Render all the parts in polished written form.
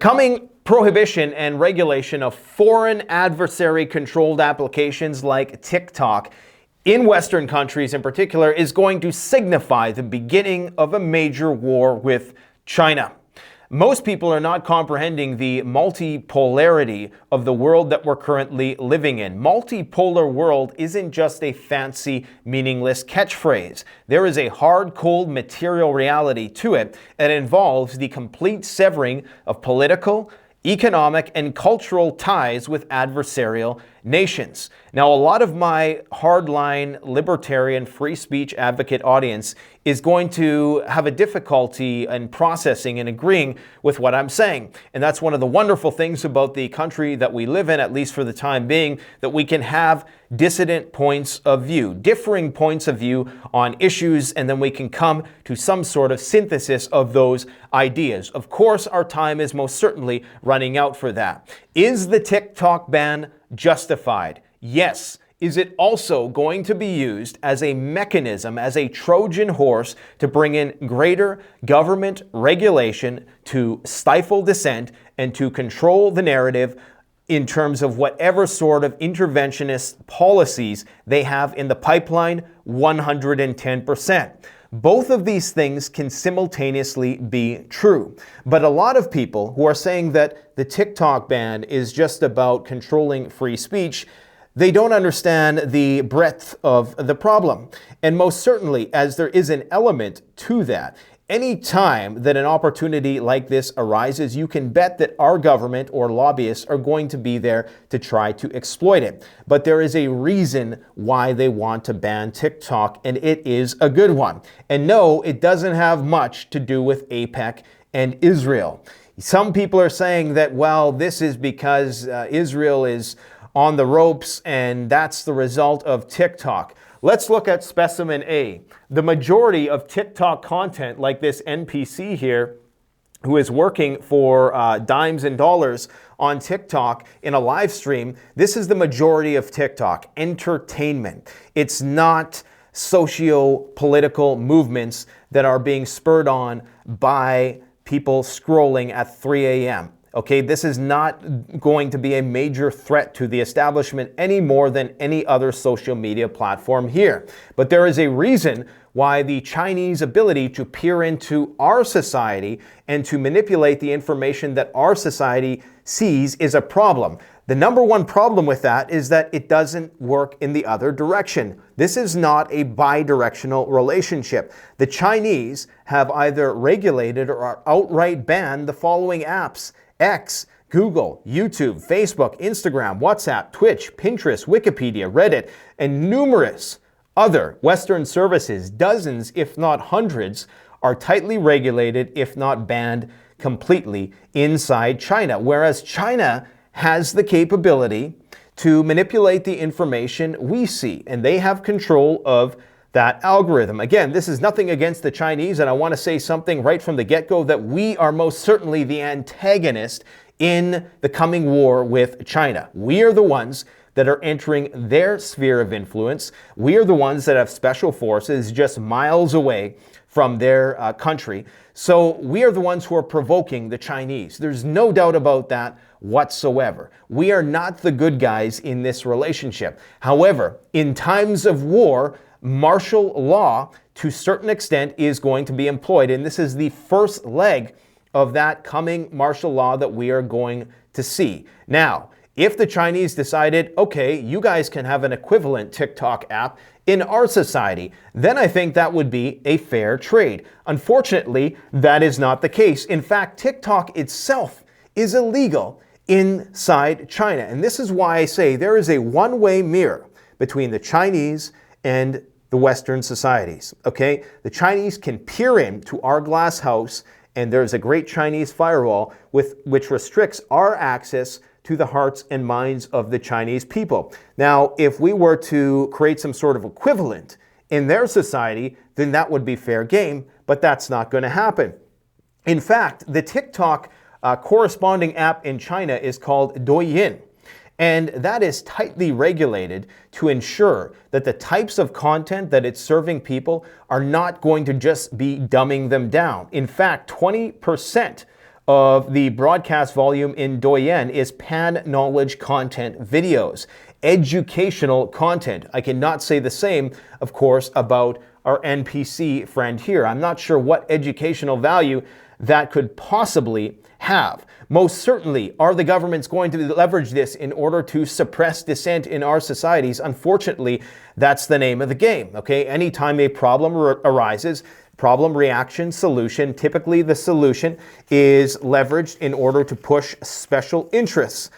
Coming prohibition and regulation of foreign adversary-controlled applications like TikTok in Western countries in particular is going to signify the beginning of a major war with China. Most people are not comprehending the multipolarity of the world that we're currently living in. Multipolar world isn't just a fancy, meaningless catchphrase. There is a hard, cold material reality to it that involves the complete severing of political, economic, and cultural ties with adversarial nations. Now, a lot of my hardline libertarian free speech advocate audience is going to have a difficulty in processing and agreeing with what I'm saying. And that's one of the wonderful things about the country that we live in, at least for the time being, that we can have dissident points of view, differing points of view on issues, and then we can come to some sort of synthesis of those ideas. Of course, our time is most certainly running out for that. Is the TikTok ban justified? Yes. Is it also going to be used as a mechanism, as a Trojan horse, to bring in greater government regulation to stifle dissent and to control the narrative in terms of whatever sort of interventionist policies they have in the pipeline? 110%. Both of these things can simultaneously be true. But a lot of people who are saying that the TikTok ban is just about controlling free speech, they don't understand the breadth of the problem. And most certainly, as there is an element to that, any time that an opportunity like this arises, you can bet that our government or lobbyists are going to be there to try to exploit it. But there is a reason why they want to ban TikTok, and it is a good one. And no, it doesn't have much to do with AIPAC and Israel. Some people are saying that, well, this is because Israel is on the ropes, and that's the result of TikTok. Let's look at specimen A. The majority of TikTok content, like this NPC here, who is working for dimes and dollars on TikTok in a live stream, this is the majority of TikTok, entertainment. It's not socio-political movements that are being spurred on by people scrolling at 3 a.m. Okay, this is not going to be a major threat to the establishment any more than any other social media platform here. But there is a reason why the Chinese ability to peer into our society and to manipulate the information that our society sees is a problem. The number one problem with that is that it doesn't work in the other direction. This is not a bi-directional relationship. The Chinese have either regulated or outright banned the following apps: X, Google, YouTube, Facebook, Instagram, WhatsApp, Twitch, Pinterest, Wikipedia, Reddit, and numerous other Western services. Dozens, if not hundreds, are tightly regulated, if not banned completely inside China. Whereas China has the capability to manipulate the information we see, and they have control of that algorithm. Again, this is nothing against the Chinese, and I want to say something right from the get-go that we are most certainly the antagonist in the coming war with China. We are the ones that are entering their sphere of influence. We are the ones that have special forces just miles away from their country. So we are the ones who are provoking the Chinese. There's no doubt about that whatsoever. We are not the good guys in this relationship. However, in times of war, martial law, to a certain extent, is going to be employed. And this is the first leg of that coming martial law that we are going to see. Now, if the Chinese decided, okay, you guys can have an equivalent TikTok app in our society, then I think that would be a fair trade. Unfortunately, that is not the case. In fact, TikTok itself is illegal inside China. And this is why I say there is a one-way mirror between the Chinese and the Western societies, okay? The Chinese can peer into our glass house, and there's a great Chinese firewall which restricts our access to the hearts and minds of the Chinese people. Now, if we were to create some sort of equivalent in their society, then that would be fair game, but that's not going to happen. In fact, the TikTok corresponding app in China is called Douyin. And that is tightly regulated to ensure that the types of content that it's serving people are not going to just be dumbing them down. In fact, 20% of the broadcast volume in Douyin is pan-knowledge content videos, educational content. I cannot say the same, of course, about our NPC friend here. I'm not sure what educational value that could possibly have. Most certainly, are the governments going to leverage this in order to suppress dissent in our societies? Unfortunately, that's the name of the game, okay? Anytime a problem arises, problem, reaction, solution, typically the solution is leveraged in order to push special interests.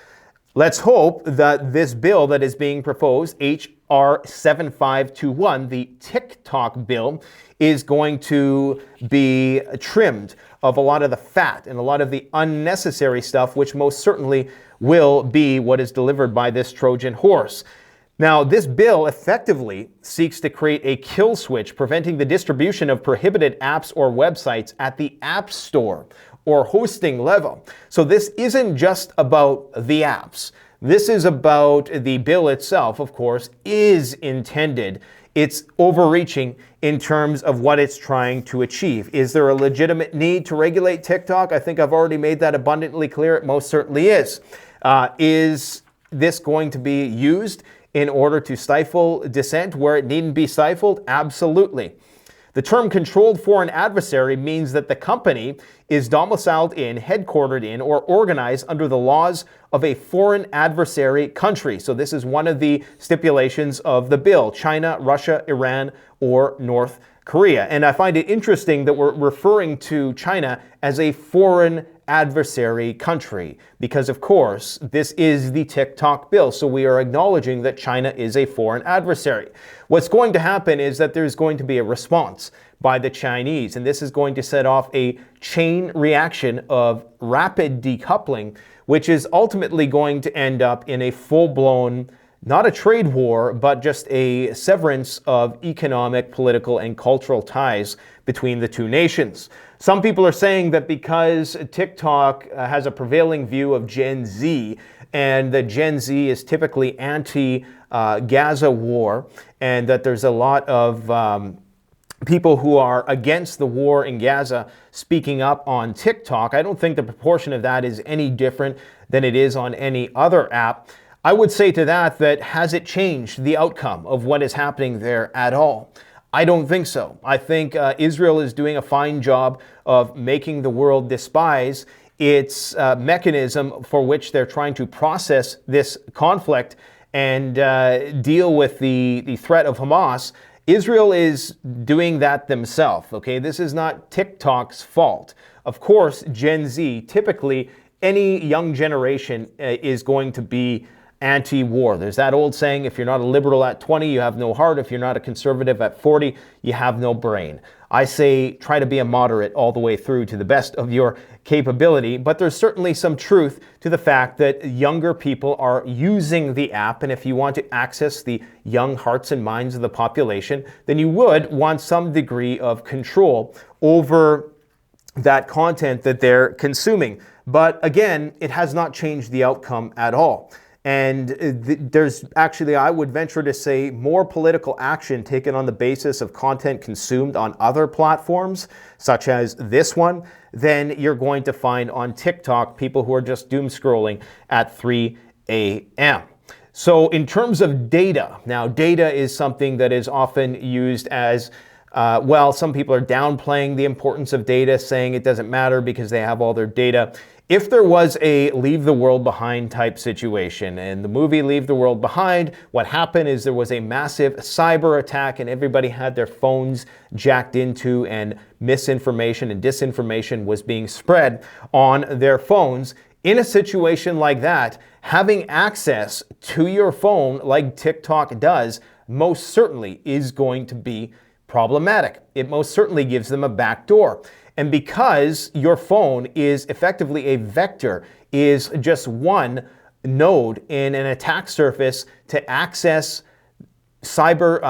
Let's hope that this bill that is being proposed, H.R. 7521, the TikTok bill, is going to be trimmed of a lot of the fat and a lot of the unnecessary stuff, which most certainly will be what is delivered by this Trojan horse. Now, this bill effectively seeks to create a kill switch, preventing the distribution of prohibited apps or websites at the App Store or hosting level. So this isn't just about the apps. This is about the bill itself, of course, is intended. It's overreaching in terms of what it's trying to achieve. Is there a legitimate need to regulate TikTok? I think I've already made that abundantly clear. It most certainly is. Is this going to be used in order to stifle dissent where it needn't be stifled? Absolutely. The term controlled foreign adversary means that the company is domiciled in, headquartered in, or organized under the laws of a foreign adversary country. So this is one of the stipulations of the bill: China, Russia, Iran, or North Korea. And I find it interesting that we're referring to China as a foreign adversary country because, of course, this is the TikTok bill. So we are acknowledging that China is a foreign adversary. What's going to happen is that there's going to be a response by the Chinese, and this is going to set off a chain reaction of rapid decoupling, which is ultimately going to end up in a full-blown, not a trade war, but just a severance of economic, political, and cultural ties between the two nations. Some people are saying that because TikTok has a prevailing view of Gen Z, and that Gen Z is typically anti-Gaza war, and that there's a lot of people who are against the war in Gaza speaking up on TikTok. I don't think the proportion of that is any different than it is on any other app. I would say to that, has it changed the outcome of what is happening there at all? I don't think so. I think Israel is doing a fine job of making the world despise its mechanism for which they're trying to process this conflict and deal with the threat of Hamas. Israel is doing that themselves, okay? This is not TikTok's fault. Of course, Gen Z, typically any young generation is going to be anti-war. There's that old saying, if you're not a liberal at 20, you have no heart. If you're not a conservative at 40, you have no brain. I say try to be a moderate all the way through to the best of your capability, but there's certainly some truth to the fact that younger people are using the app, and if you want to access the young hearts and minds of the population, then you would want some degree of control over that content that they're consuming. But again, it has not changed the outcome at all. And there's actually, I would venture to say, more political action taken on the basis of content consumed on other platforms, such as this one, than you're going to find on TikTok, people who are just doom scrolling at 3 a.m. So in terms of data, now data is something that is often used as some people are downplaying the importance of data, saying it doesn't matter because they have all their data. If there was a Leave the World Behind type situation, and the movie Leave the World Behind, what happened is there was a massive cyber attack and everybody had their phones jacked into, and misinformation and disinformation was being spread on their phones. In a situation like that, having access to your phone like TikTok does most certainly is going to be problematic. It most certainly gives them a backdoor. And because your phone is effectively a vector, is just one node in an attack surface to access cyber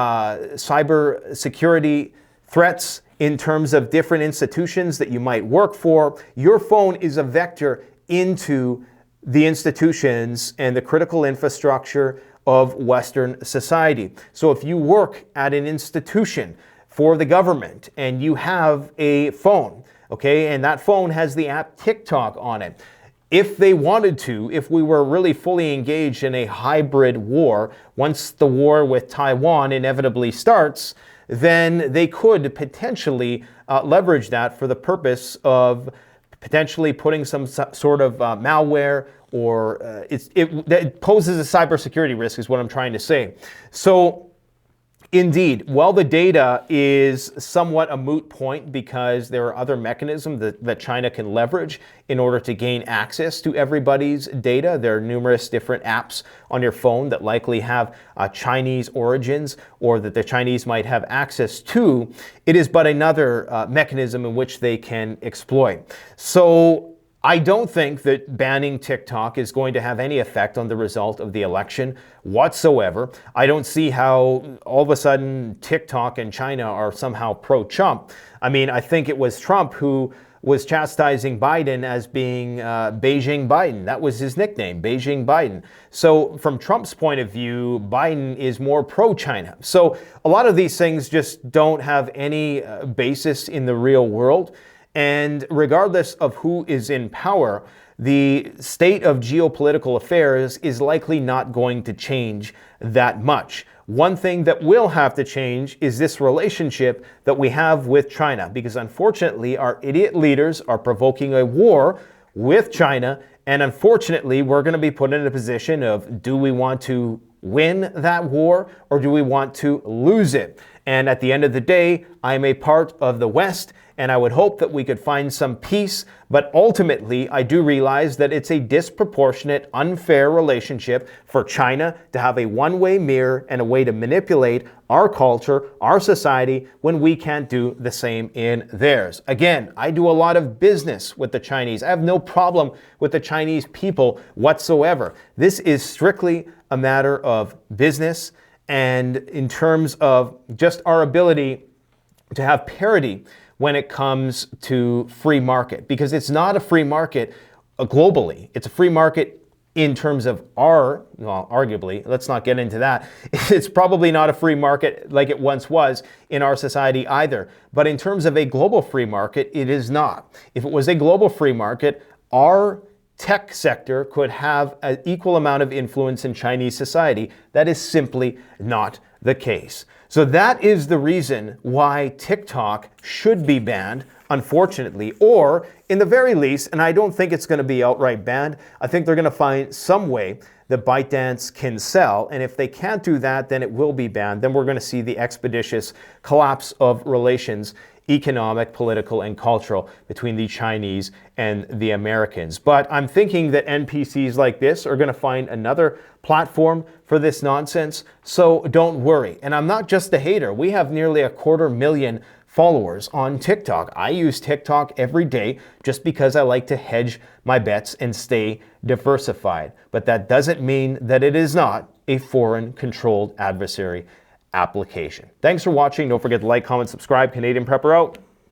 security threats in terms of different institutions that you might work for, your phone is a vector into the institutions and the critical infrastructure of Western society. So if you work at an institution for the government and you have a phone, okay? And that phone has the app TikTok on it. If they wanted to, if we were really fully engaged in a hybrid war, once the war with Taiwan inevitably starts, then they could potentially leverage that for the purpose of potentially putting some sort of malware, or it poses a cybersecurity risk is what I'm trying to say. So indeed, while the data is somewhat a moot point because there are other mechanisms that China can leverage in order to gain access to everybody's data, there are numerous different apps on your phone that likely have Chinese origins or that the Chinese might have access to. It is but another mechanism in which they can exploit. So I don't think that banning TikTok is going to have any effect on the result of the election whatsoever. I don't see how all of a sudden TikTok and China are somehow pro-Trump. I mean, I think it was Trump who was chastising Biden as being Beijing Biden. That was his nickname, Beijing Biden. So from Trump's point of view, Biden is more pro-China. So a lot of these things just don't have any basis in the real world. And regardless of who is in power, the state of geopolitical affairs is likely not going to change that much. One thing that will have to change is this relationship that we have with China, because unfortunately our idiot leaders are provoking a war with China, and unfortunately we're going to be put in a position of, do we want to win that war or do we want to lose it? And at the end of the day, I'm a part of the West, and I would hope that we could find some peace. But ultimately, I do realize that it's a disproportionate, unfair relationship for China to have a one-way mirror and a way to manipulate our culture, our society, when we can't do the same in theirs. Again, I do a lot of business with the Chinese. I have no problem with the Chinese people whatsoever. This is strictly a matter of business, and in terms of just our ability to have parity when it comes to free market, because it's not a free market globally. It's a free market in terms of well, arguably, let's not get into that. It's probably not a free market like it once was in our society either. But in terms of a global free market, it is not. If it was a global free market, our tech sector could have an equal amount of influence in Chinese society. That is simply not the case. So that is the reason why TikTok should be banned, unfortunately, or in the very least, and I don't think it's going to be outright banned, I think they're going to find some way that ByteDance can sell, and if they can't do that, then it will be banned. Then we're going to see the expeditious collapse of relations, economic, political, and cultural, between the Chinese and the Americans. But I'm thinking that NPCs like this are going to find another platform for this nonsense, so don't worry. And I'm not just a hater. We have nearly 250,000 followers on TikTok. I use TikTok every day just because I like to hedge my bets and stay diversified. But that doesn't mean that it is not a foreign-controlled adversary application. Thanks for watching. Don't forget to like, comment, subscribe. Canadian Prepper out.